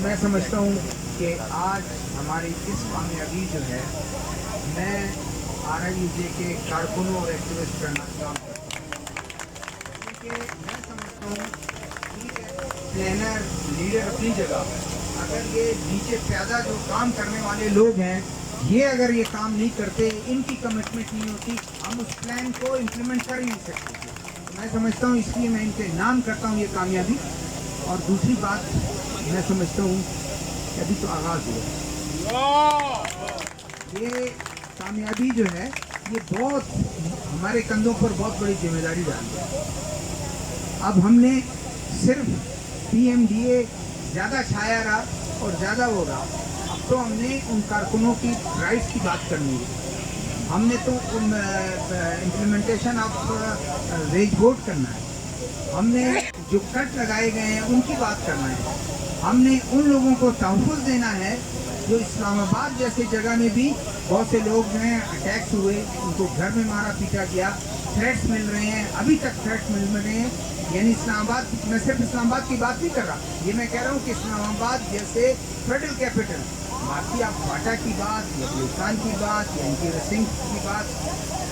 मैं समझता हूँ कि आज हमारी इस कामयाबी जो है, मैं RIUJ के कारकुनों और एक्टिविस्ट का नाम करता हूँ, क्योंकि मैं समझता हूँ कि प्लानर लीडर अपनी जगह, अगर ये नीचे प्यादा जो काम करने वाले लोग हैं, ये अगर ये काम नहीं करते, इनकी कमिटमेंट नहीं होती, हम उस प्लान को इम्प्लीमेंट कर ही नहीं सकते थे। तो मैं समझता हूँ, इसलिए मैं इनके नाम करता हूँ ये कामयाबी। और दूसरी बात मैं समझता हूँ कि अभी तो आगाज़ हुआ, ये कामयाबी जो है ये बहुत हमारे कंधों पर बहुत बड़ी जिम्मेदारी डाल रही है। अब हमने सिर्फ PMDA ज़्यादा छाया रहा और ज़्यादा हो रहा, अब तो हमने उन कारकुनों की राइट्स की बात करनी है। हमने तो इम्प्लीमेंटेशन ऑफ वेज बोर्ड करना है, हमने जो कट लगाए गए हैं उनकी बात करना है, हमने उन लोगों को तहफ़्फ़ुज़ देना है जो इस्लामाबाद जैसे जगह में भी बहुत से लोग हैं अटैक्स हुए, उनको घर में मारा पीटा गया, थ्रेट्स मिल रहे हैं, अभी तक थ्रेट्स मिल रहे हैं। यानी इस्लामाबाद, मैं सिर्फ इस्लामाबाद की बात नहीं कर रहा, ये मैं कह रहा हूँ कि इस्लामाबाद जैसे फेडरल कैपिटल, बाकी आप क्वाटा की बात या बलूचिस्तान की बात या इनकी सिंह की बात,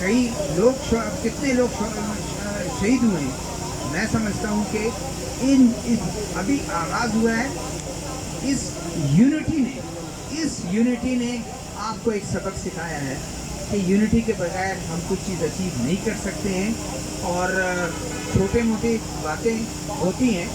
कई लोग कितने लोग शहीद हुए हैं। मैं समझता हूँ कि अभी आगाज़ हुआ है, इस यूनिटी ने आपको एक सबक सिखाया है कि यूनिटी के बगैर हम कुछ चीज़ अचीव नहीं कर सकते हैं। और छोटे मोटे बातें होती हैं,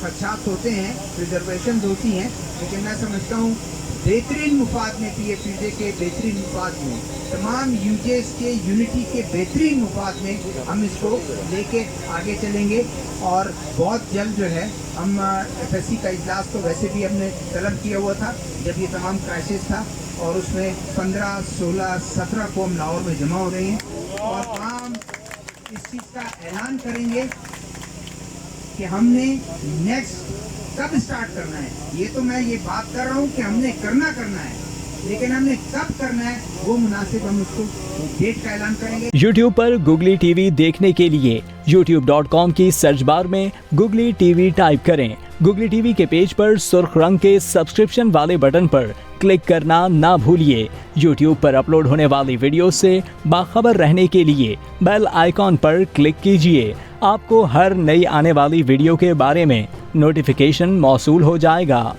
खदशात होते हैं, रिजर्वेशन होती हैं, लेकिन मैं समझता हूँ बेहतरीन मुफाद में, PFUJ के बेहतरीन मुफाद में, तमाम यूजेस के यूनिटी के बेहतरीन मुफाद में हम इसको लेके आगे चलेंगे। और बहुत जल्द जो है हम FSC का इजलास तो वैसे भी हमने तलब किया हुआ था जब ये तमाम क्राइसिस था, और उसमें 15, 16, 17 को हम लाहौर में जमा हो रहे हैं और तमाम इस चीज़ का ऐलान करेंगे कि हमने नेक्स्ट कब स्टार्ट करना है। ये तो मैं ये बात कर रहा हूँ कि हमने करना है, लेकिन हमने कब करना है वो मुनासिब हम उसको डेट का ऐलान करेंगे। YouTube पर Googly TV देखने के लिए youtube.com की सर्च बार में Googly TV टाइप करें। Googly TV के पेज पर सुर्ख रंग के सब्सक्रिप्शन वाले बटन पर क्लिक करना ना भूलिए। YouTube पर अपलोड होने वाली वीडियो से बाखबर रहने के लिए बेल आइकॉन पर क्लिक कीजिए। आपको हर नई आने वाली वीडियो के बारे में नोटिफिकेशन मौसूल हो जाएगा।